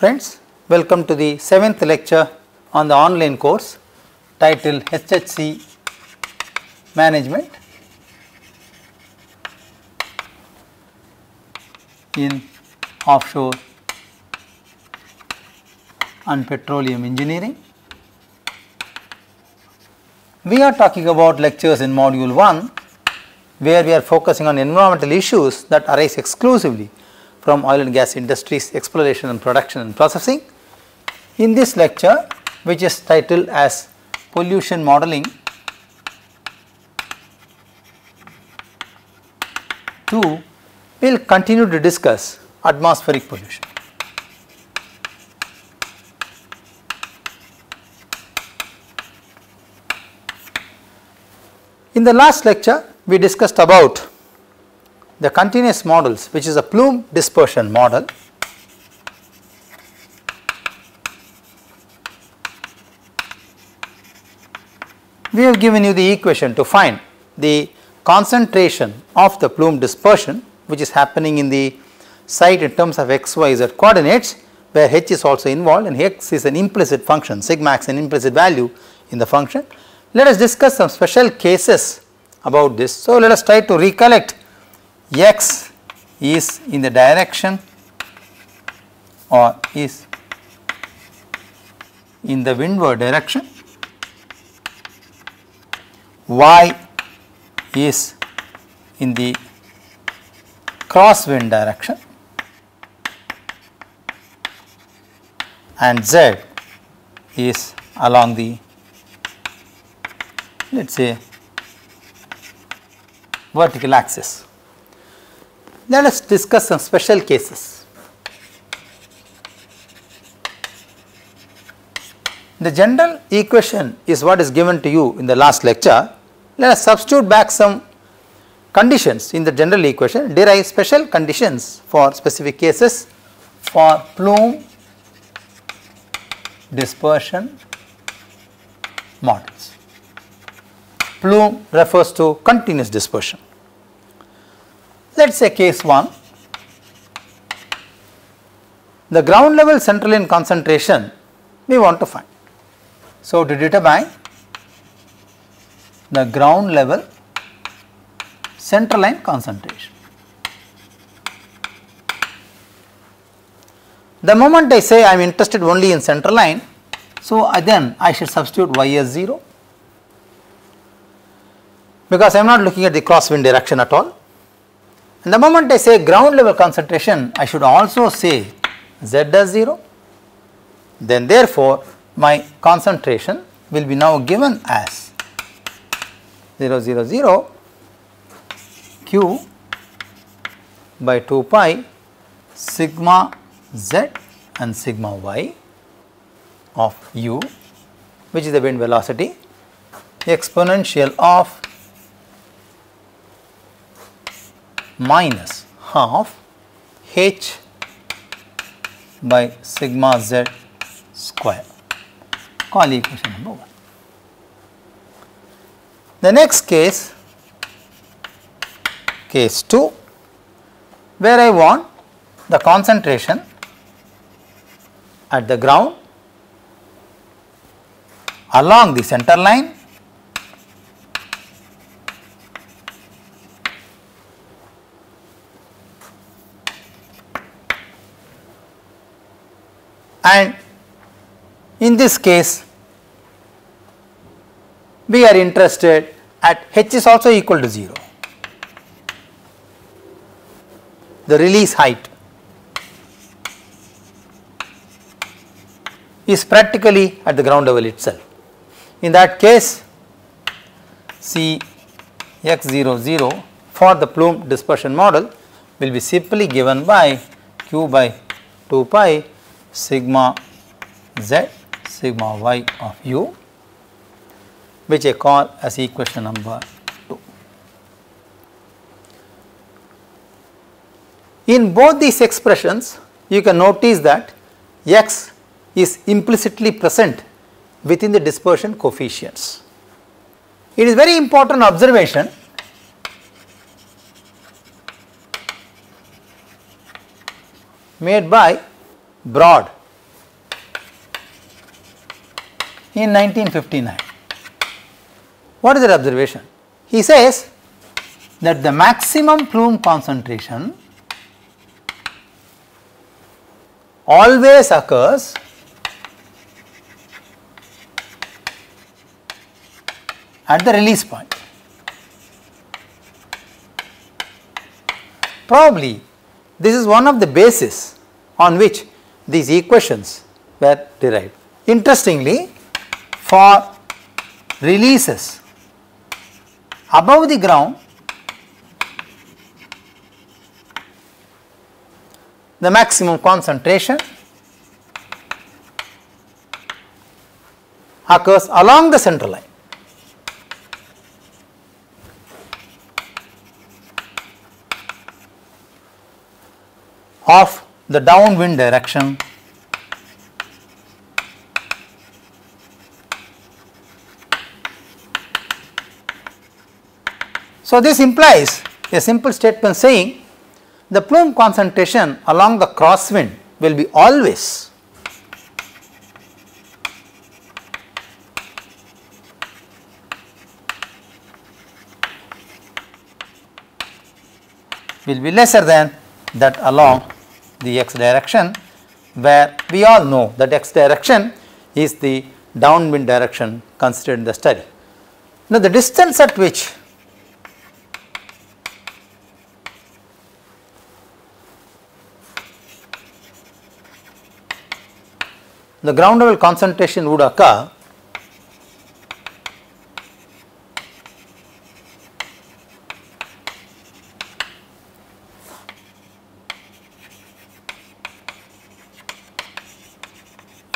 friends, welcome to the 7th lecture on the online course titled HHC Management in Offshore and Petroleum Engineering. We are talking about lectures in module 1 where we are focusing on environmental issues that arise exclusively from oil and gas industries exploration and production and processing. In this lecture, which is titled as Pollution Modeling 2, we will continue to discuss atmospheric pollution. In the last lecture, we discussed about the continuous models, which is a plume dispersion model. We have given you the equation to find the concentration of the plume dispersion, which is happening in the site in terms of x, y, z coordinates, where h is also involved and x is an implicit function, sigma x an implicit value in the function. Let us discuss some special cases about this. So, let us try to recollect x is in the direction or is in the windward direction, y is in the crosswind direction and z is along the, let us say, vertical axis. Let us discuss some special cases. The general equation is what is given to you in the last lecture. Let us substitute back some conditions in the general equation, derive special conditions for specific cases for plume dispersion models. Plume refers to continuous dispersion. Let us say case 1, the ground level central line concentration we want to find. So, to determine the ground level central line concentration, the moment I say I am interested only in central line, so then I should substitute y as 0, because I am not looking at the crosswind direction at all. And the moment I say ground level concentration, I should also say z as 0, then therefore my concentration will be now given as 0 0 0 q by 2 pi sigma z and sigma y of u, which is the wind velocity, exponential of minus half h by sigma z square, call equation number 1. The next case, case 2, where I want the concentration at the ground along the center line and in this case we are interested at h is also equal to 0, the release height is practically at the ground level itself. In that case, C x 0 0 for the plume dispersion model will be simply given by q by 2 pi sigma z sigma y of u, which I call as equation number 2. In both these expressions, you can notice that x is implicitly present within the dispersion coefficients. It is very important observation made by Broad in 1959. What is that observation? He says that the maximum plume concentration always occurs at the release point. Probably this is one of the bases on which these equations were derived. Interestingly, for releases above the ground, the maximum concentration occurs along the central line. Of the downwind direction so this implies a simple statement saying the plume concentration along the crosswind will be always lesser than that along the x direction, where we all know that x direction is the downwind direction considered in the study. Now, the distance at which the ground level concentration would occur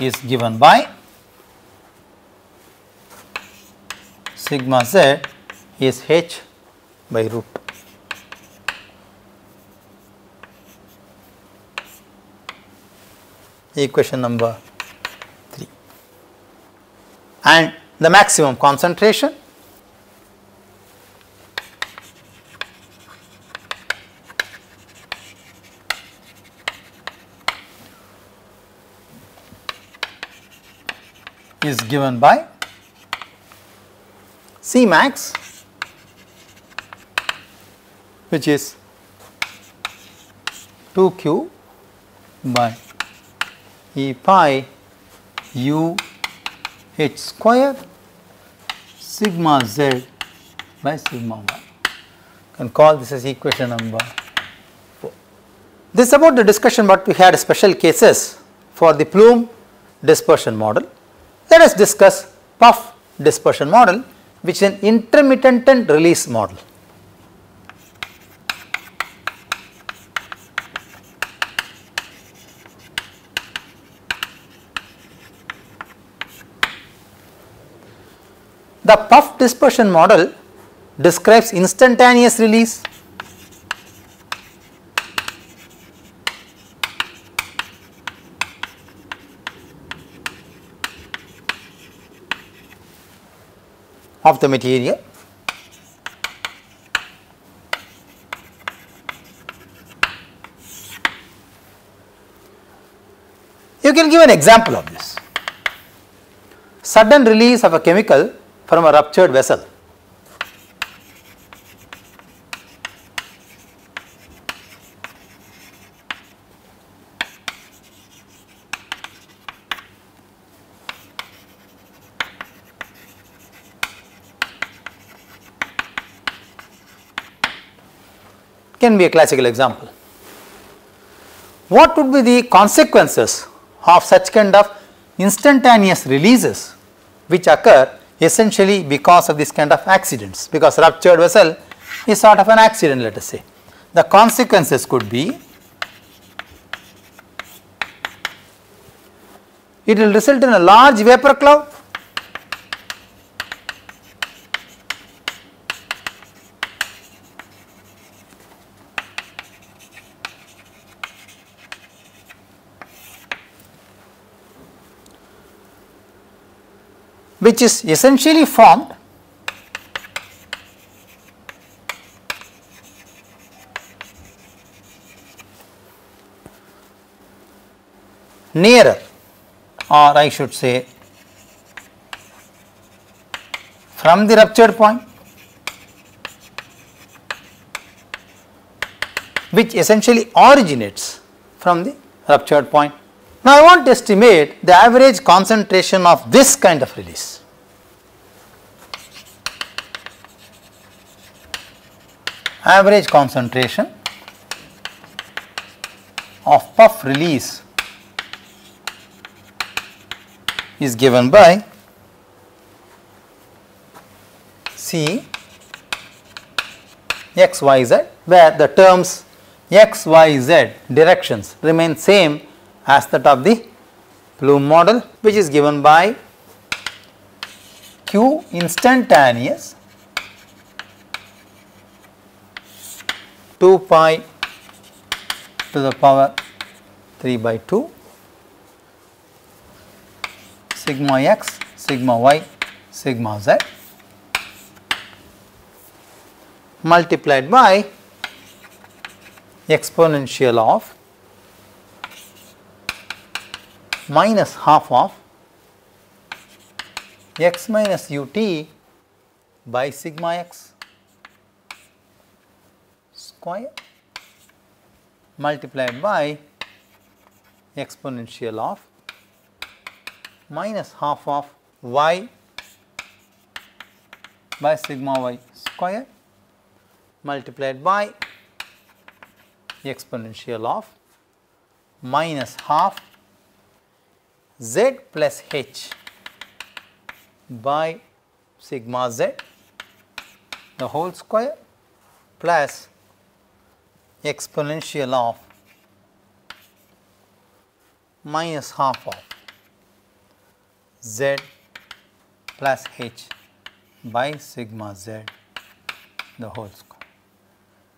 is given by sigma z is h by root. Equation number 3. And the maximum concentration is given by C max, which is 2q by E pi u h square sigma z by sigma y. You can call this as equation number 4. This is about the discussion what we had special cases for the plume dispersion model. Let us discuss puff dispersion model, which is an intermittent release model. The puff dispersion model describes instantaneous release, of the material you can give an example of this. Sudden release of a chemical from a ruptured vessel. Can be a classical example. What would be the consequences of such kind of instantaneous releases which occur essentially because of this kind of accidents, because ruptured vessel is sort of an accident, let us say. The consequences could be it will result in a large vapor cloud, which is essentially formed nearer, or I should say from the ruptured point, which essentially originates from the ruptured point. Now, I want to estimate the average concentration of this kind of release. Average concentration of puff release is given by C x, y, z, where the terms x, y, z directions remain same as that of the Bloom model, which is given by q instantaneous 2 pi to the power 3 by 2 sigma x, sigma y, sigma z multiplied by exponential of minus half of x minus ut by sigma x square multiplied by exponential of minus half of y by sigma y square multiplied by exponential of minus half z plus h by sigma z the whole square plus exponential of minus half of z plus h by sigma z the whole square,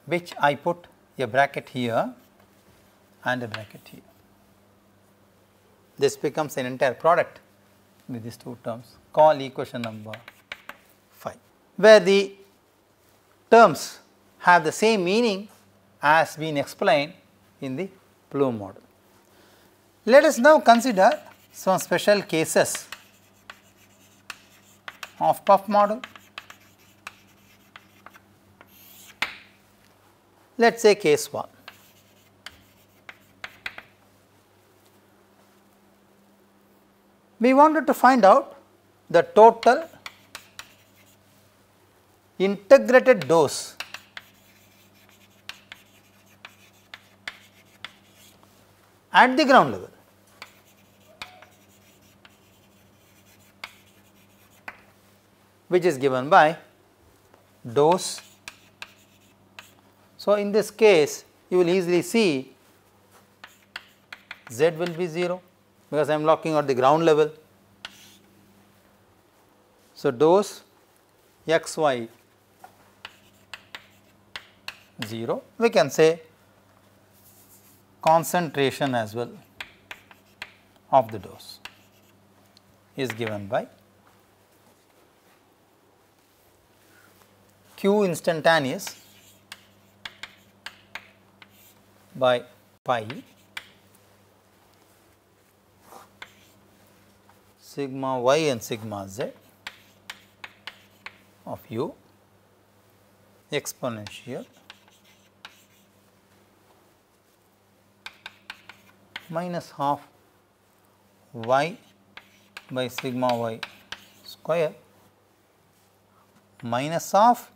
which I put a bracket here and a bracket here. This becomes an entire product with these two terms, call equation number 5, where the terms have the same meaning as been explained in the Bloom model. Let us now consider some special cases of puff model. Let us say case 1. We wanted to find out the total integrated dose at the ground level which is given by dose. So, in this case you will easily see z will be 0 because I am looking at the ground level. So, dose x y 0, we can say concentration as well of the dose is given by q instantaneous by pi sigma y and sigma z of u exponential minus half y by sigma y square minus half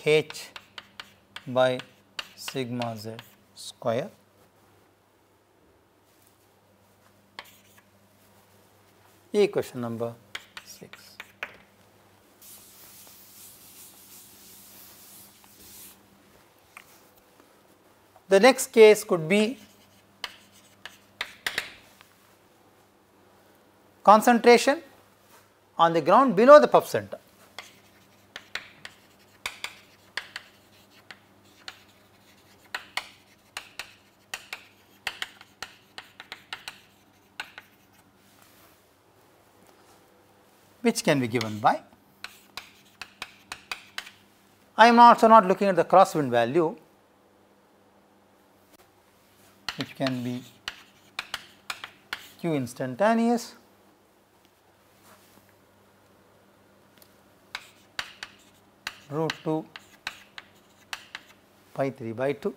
h by sigma z square equation number 6. The next case could be concentration on the ground below the puff center. Which can be given by, I am also not looking at the crosswind value, which can be q instantaneous root 2 pi 3 by 2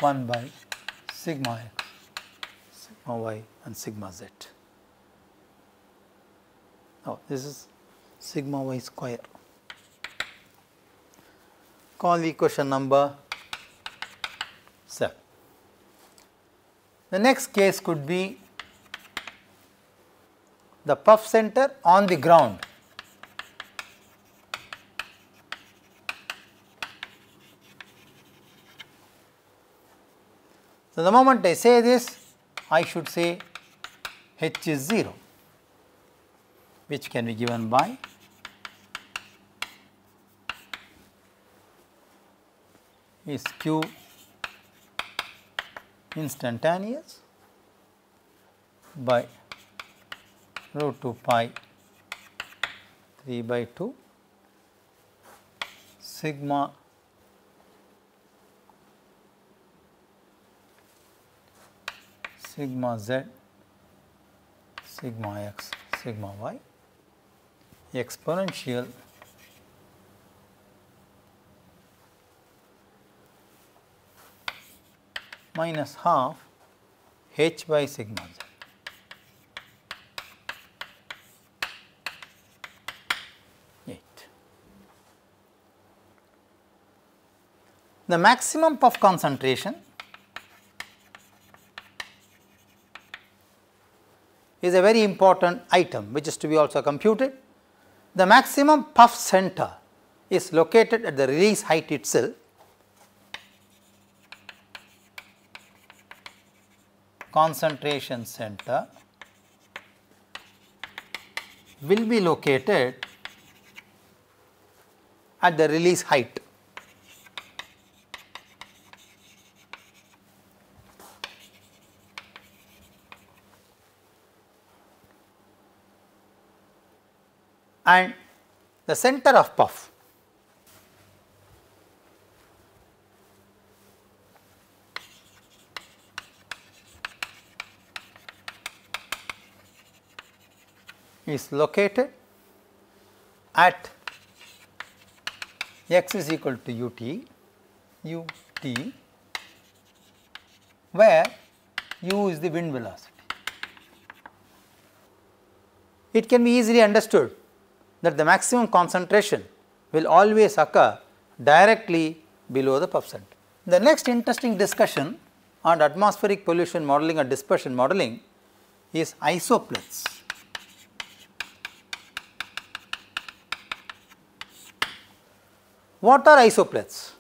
1 by sigma x, sigma y and sigma z. Now, this is sigma y square. Call the equation number 7. The next case could be the puff center on the ground. So, the moment I say this, I should say H is 0, which can be given by is q instantaneous by root 2 pi 3 by 2 sigma sigma z sigma x sigma y exponential minus half h by sigma z. The maximum puff concentration is a very important item which is to be also computed. The maximum puff center is located at the release height itself. Concentration center will be located at the release height. And the center of puff is located at x is equal to ut, where u is the wind velocity. It can be easily understood that the maximum concentration will always occur directly below the puff center. The next interesting discussion on atmospheric pollution modeling or dispersion modeling is isoplates. What are isoplates?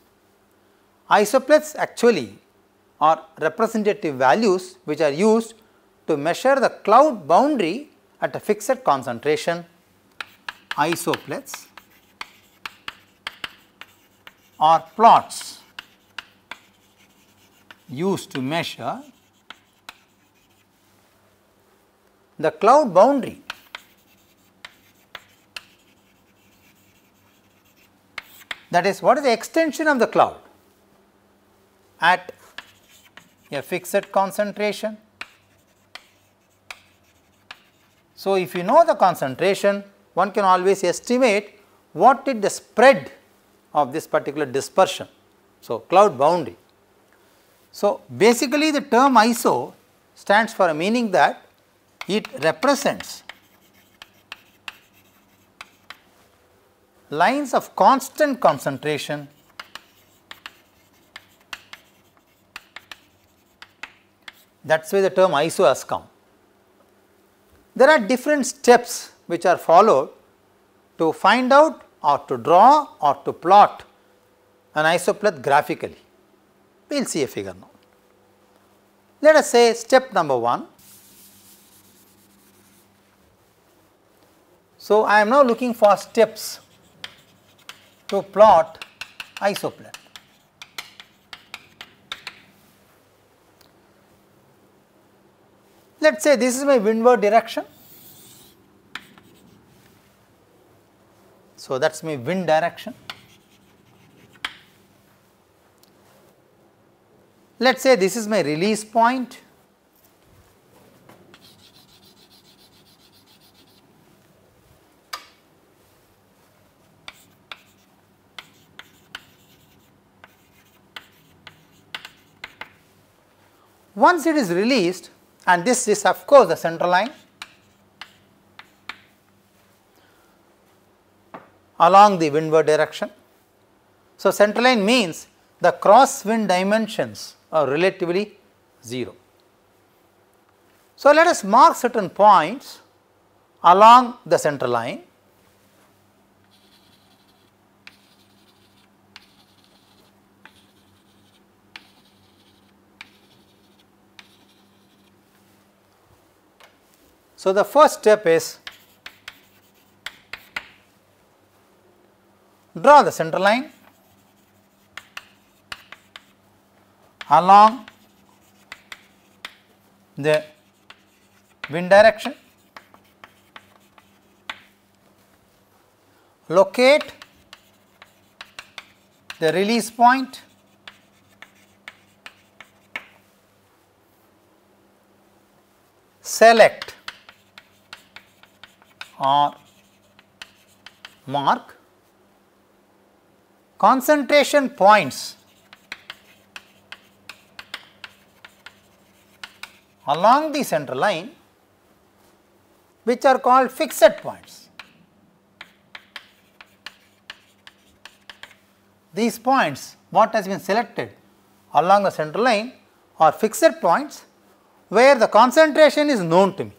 Isoplates actually are representative values which are used to measure the cloud boundary at a fixed concentration. Isoplates are plots used to measure the cloud boundary that is, what is the extension of the cloud at a fixed concentration. So, if you know the concentration, one can always estimate what is the spread of this particular dispersion. So, cloud boundary. So, basically the term ISO stands for a meaning that it represents lines of constant concentration that is why the term ISO has come. There are different steps which are followed to find out or to draw or to plot an isoplate graphically. We will see a figure now. Let us say step number 1. So, I am now looking for steps to plot isoplate. Let us say this is my windward direction. So, that is my wind direction. Let us say this is my release point. Once it is released, and this is of course the center line along the windward direction. So, center line means the cross wind dimensions are relatively 0. So, let us mark certain points along the center line. So, the first step is draw the center line along the wind direction, locate the release point, select or mark concentration points along the center line, which are called fixed points. These points, what has been selected along the center line, are fixed points where the concentration is known to me.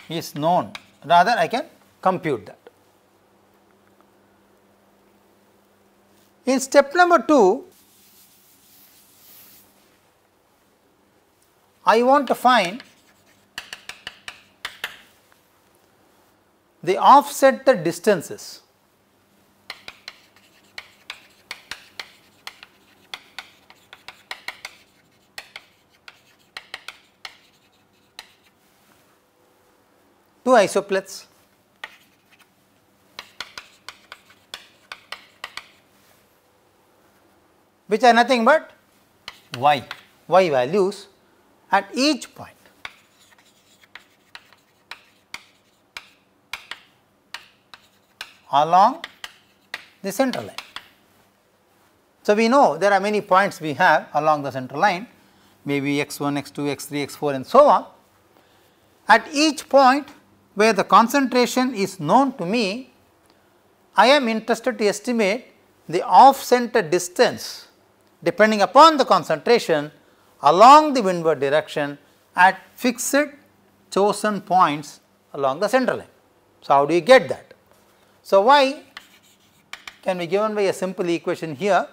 Is known, rather I can compute that. In step number 2, I want to find the offset the distances. Two isoplates, which are nothing but y values at each point. Along the center line. So, we know there are many points we have along the center line, maybe x1, x2, x3, x4 and so on. At each point where the concentration is known to me, I am interested to estimate the off center distance depending upon the concentration along the windward direction at fixed chosen points along the center line. So, how do you get that? So, y can be given by a simple equation here,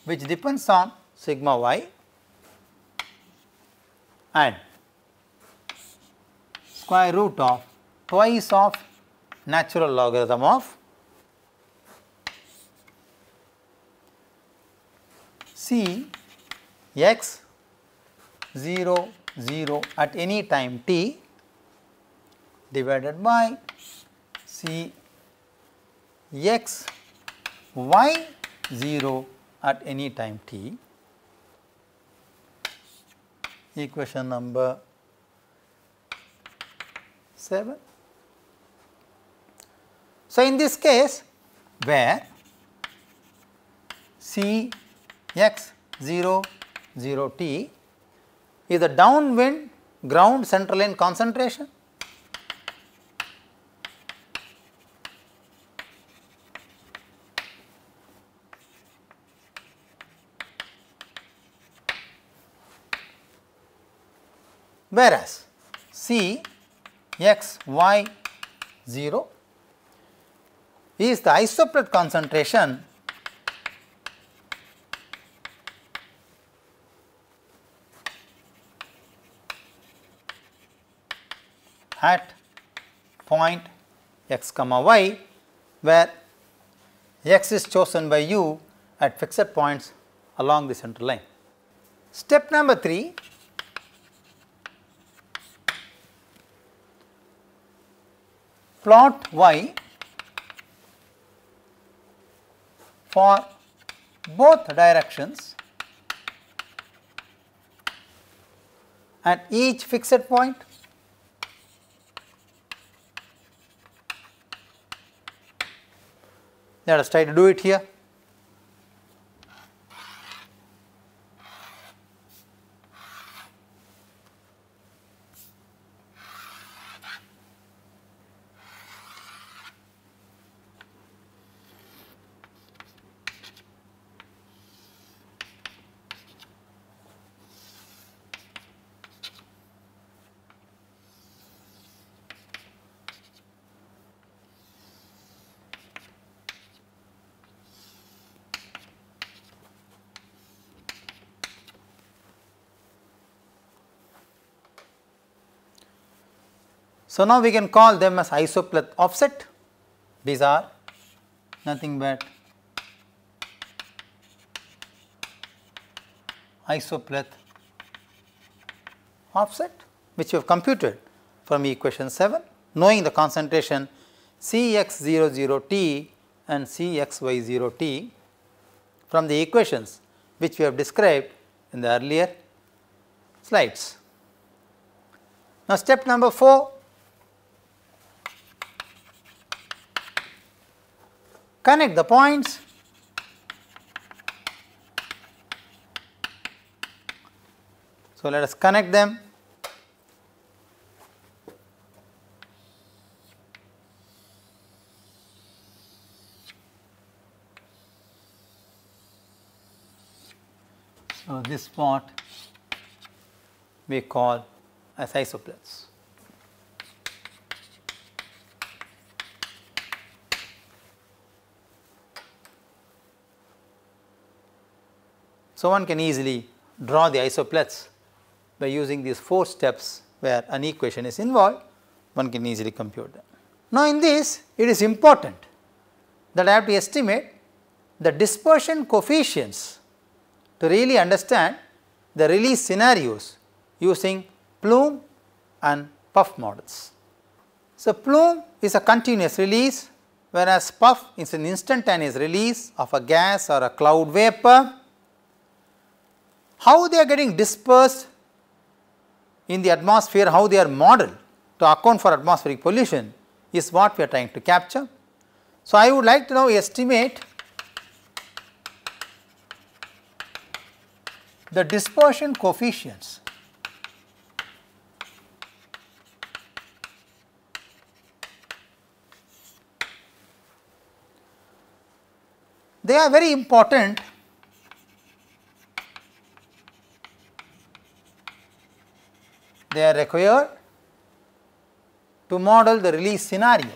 which depends on sigma y and square root of twice of natural logarithm of c x 0 0 at any time t divided by c x y 0 at any time t, equation number 7. So, in this case where c x 0 0 t is the downwind ground center line concentration, whereas c x y 0 is the isoplet concentration at point x comma y, where x is chosen by you at fixed points along the center line. Step number 3, plot y for both directions at each fixed point Let us try to do it here. So, now we can call them as isopleth offset. These are nothing but isopleth offset, which we have computed from equation 7, knowing the concentration Cx00T and Cxy0T from the equations which we have described in the earlier slides. Now, step number 4, connect the points So, let us connect them. So, this part we call as isopleths. So, one can easily draw the isopleths by using these 4 steps where an equation is involved, one can easily compute them. Now, in this it is important that I have to estimate the dispersion coefficients to really understand the release scenarios using plume and puff models. So, plume is a continuous release, whereas puff is an instantaneous release of a gas or a cloud vapor. How they are getting dispersed in the atmosphere, how they are modeled to account for atmospheric pollution is what we are trying to capture. So, I would like to now estimate the dispersion coefficients they are very important they are required to model the release scenario.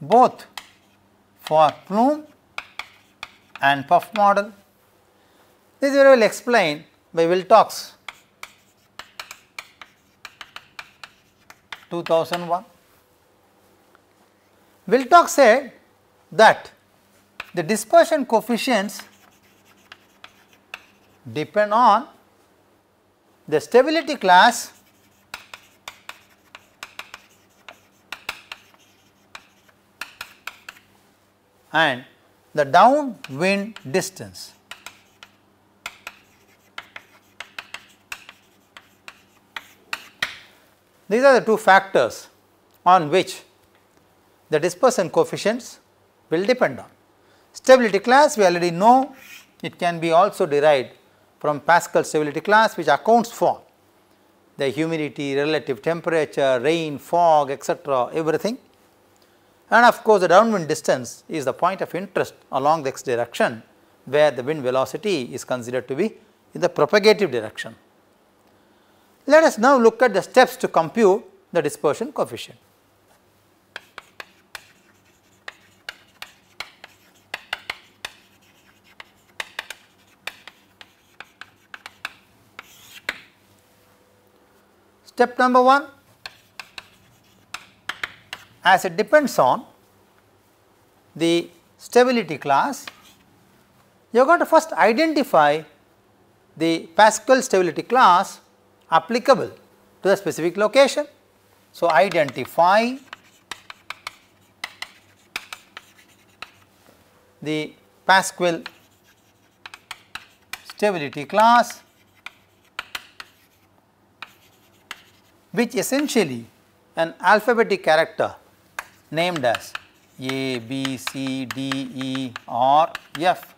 Both for plume and puff model. This is very well explained by Wilcox 2001. Wilcox said that the dispersion coefficients depend on the stability class and the downwind distance. These are the 2 factors on which the dispersion coefficients will depend on. Stability class we already know, it can be also derived from Pascal stability class, which accounts for the humidity, relative temperature, rain, fog, etc., everything. And of course, the downwind distance is the point of interest along the x direction, where the wind velocity is considered to be in the propagative direction. Let us now look at the steps to compute the dispersion coefficient. Step number 1, as it depends on the stability class, you are going to first identify the Pascal stability class applicable to the specific location. So, identify the Pascal stability class, which essentially an alphabetic character named as A, B, C, D, E or F.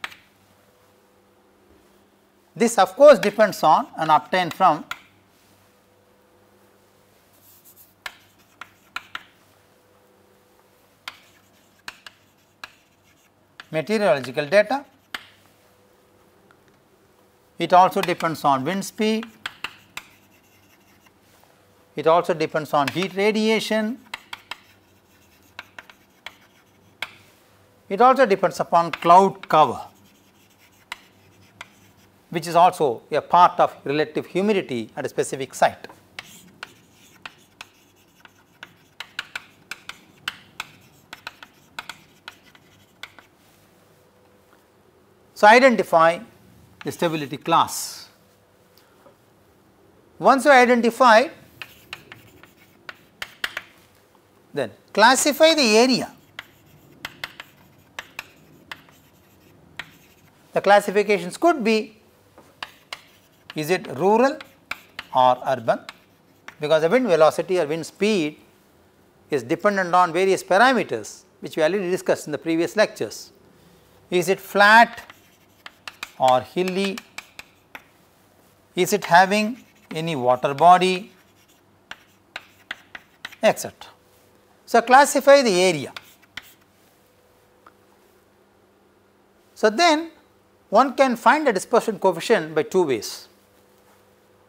This of course depends on and obtained from meteorological data. It also depends on wind speed. It also depends on heat radiation. It also depends upon cloud cover. which is also a part of relative humidity at a specific site. So, identify the stability class. Once you identify, then classify the area. The classifications could be, is it rural or urban, because the wind velocity or wind speed is dependent on various parameters which we already discussed in the previous lectures. Is it flat or hilly? Is it having any water body, etc. So, classify the area. So, then one can find the dispersion coefficient by two ways.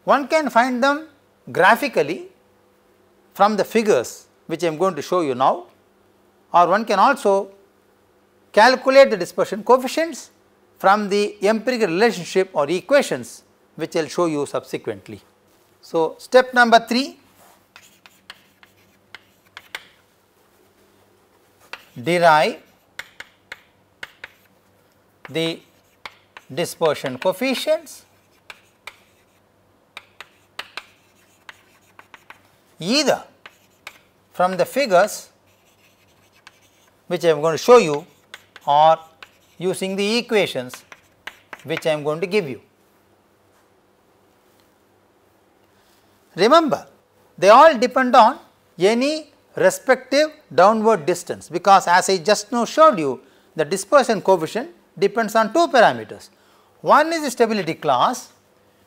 One can find them graphically from the figures which I am going to show you now, or one can also calculate the dispersion coefficients from the empirical relationship or equations which I will show you subsequently. So, step number 3, derive the dispersion coefficients either from the figures which I am going to show you or using the equations which I am going to give you. Remember, they all depend on any respective downward distance, because as I just now showed you, the dispersion coefficient depends on two parameters. One is the stability class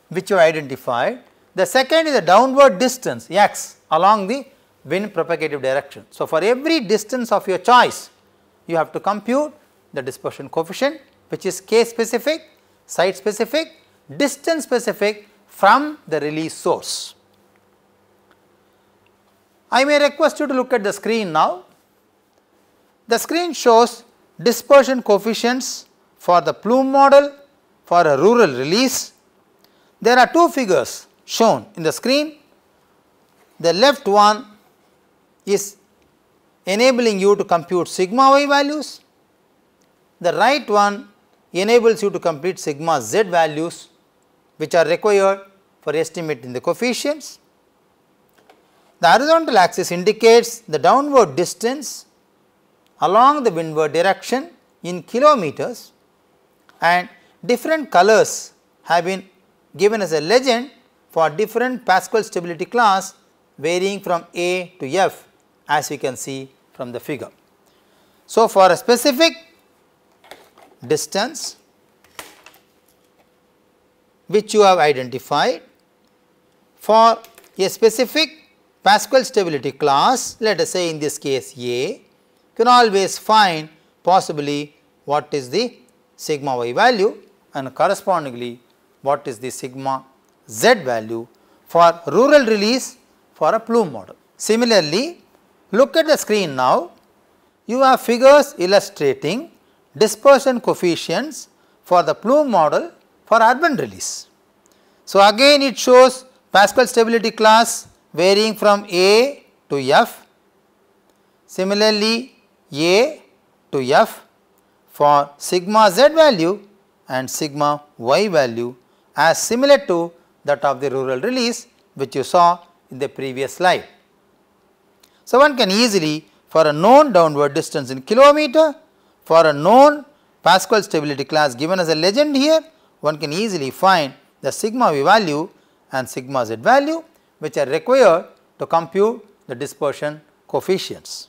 which you identified, the second is the downward distance x along the wind propagative direction. So, for every distance of your choice, you have to compute the dispersion coefficient, which is case specific, site specific, distance specific from the release source. I may request you to look at the screen now. The screen shows dispersion coefficients for the plume model for a rural release. There are two figures shown in the screen. The left one is enabling you to compute sigma y values. The right one enables you to compute sigma z values which are required for estimating the coefficients. The horizontal axis indicates the downward distance along the windward direction in kilometers, and different colors have been given as a legend for different Pascal stability class varying from A to F, as you can see from the figure. So, for a specific distance which you have identified for a specific Pascal stability class, let us say in this case A, you can always find possibly what is the sigma y value and correspondingly what is the sigma z value for rural release for a plume model. Similarly, look at the screen now, you have figures illustrating dispersion coefficients for the plume model for urban release. So, again it shows Pascal stability class varying from A to F, similarly A to F for sigma z value and sigma y value as similar to that of the rural release which you saw in the previous slide. So, one can easily, for a known downward distance in kilometer, for a known Pascal stability class given as a legend here, one can easily find the sigma v value and sigma z value which are required to compute the dispersion coefficients.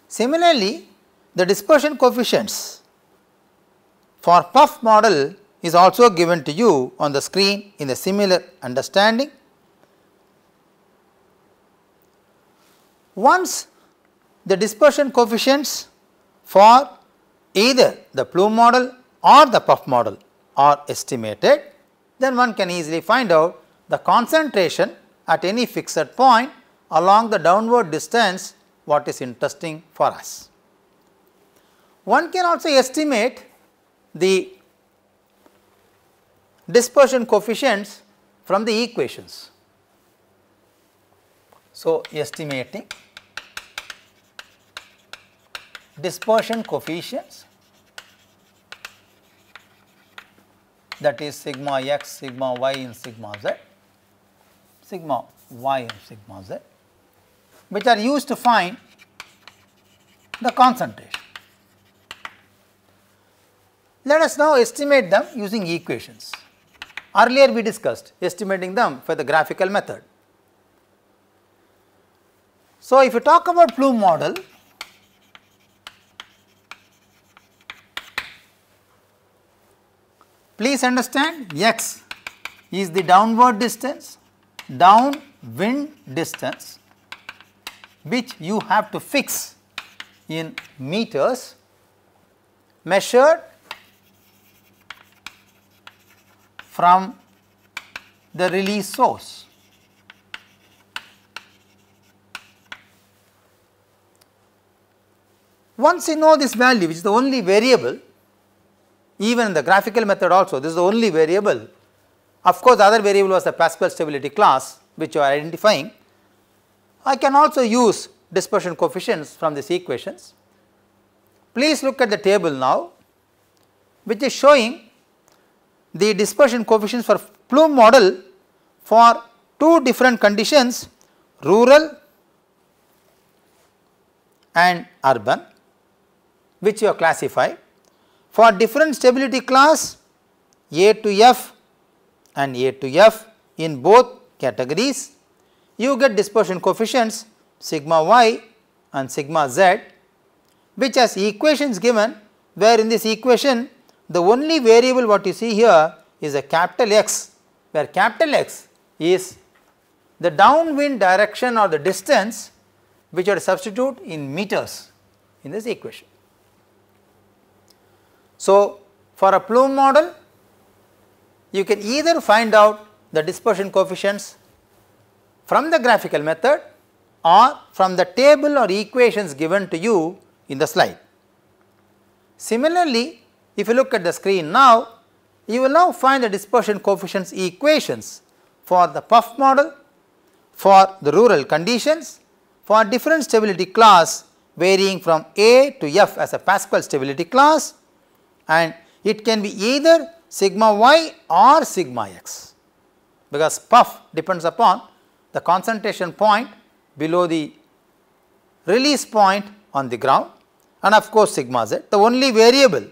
Similarly, the dispersion coefficients for puff model is also given to you on the screen in a similar understanding. Once the dispersion coefficients for either the plume model or the puff model are estimated, then one can easily find out the concentration at any fixed point along the downward distance what is interesting for us. One can also estimate the dispersion coefficients from the equations. So, estimating dispersion coefficients, that is sigma x, sigma y and sigma z, sigma y and sigma z, which are used to find the concentration. Let us now estimate them using equations. Earlier we discussed estimating them for the graphical method. So, if you talk about plume model, please understand x is the downward distance, downwind distance, which you have to fix in meters, measured from the release source. Once you know this value, which is the only variable, even in the graphical method also, this is the only variable. Of course, the other variable was the Pascal stability class, which you are identifying. I can also use dispersion coefficients from these equations. Please look at the table now, which is showing the dispersion coefficients for plume model for two different conditions, rural and urban, which you have classified. For different stability class A to F and A to F in both categories, you get dispersion coefficients sigma y and sigma z, which has equations given, where in this equation the only variable what you see here is a capital X, where capital X is the downwind direction or the distance which you have to substitute in meters in this equation. So, for a plume model, you can either find out the dispersion coefficients from the graphical method or from the table or equations given to you in the slide. Similarly, if you look at the screen now, you will now find the dispersion coefficients equations for the puff model, for the rural conditions, for different stability class varying from A to F as a Pascal stability class, and it can be either sigma y or sigma x, because puff depends upon the concentration point below the release point on the ground, and of course sigma z. The only variable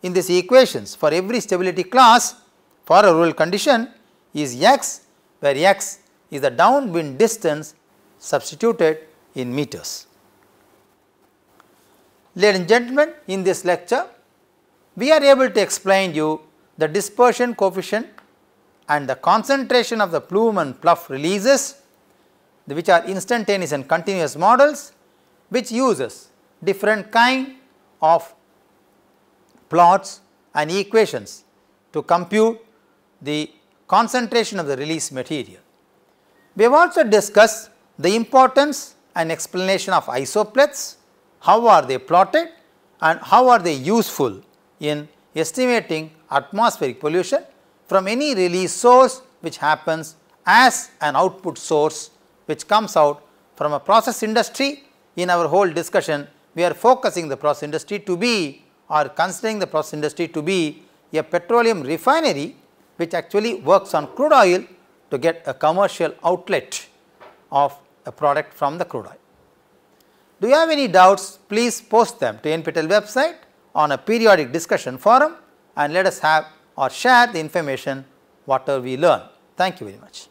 in these equations for every stability class for a rural condition is x, where x is the downwind distance substituted in meters. Ladies and gentlemen, in this lecture we are able to explain you the dispersion coefficient and the concentration of the plume and puff releases, which are instantaneous and continuous models, which uses different kind of plots and equations to compute the concentration of the release material. We have also discussed the importance and explanation of isoplates, how are they plotted and how are they useful in estimating atmospheric pollution from any release source which happens as an output source which comes out from a process industry. In our whole discussion, we are focusing the process industry to be, or considering the process industry to be, a petroleum refinery which actually works on crude oil to get a commercial outlet of a product from the crude oil. Do you have any doubts? Please post them to NPTEL website on a periodic discussion forum, and let us have or share the information whatever we learn. Thank you very much.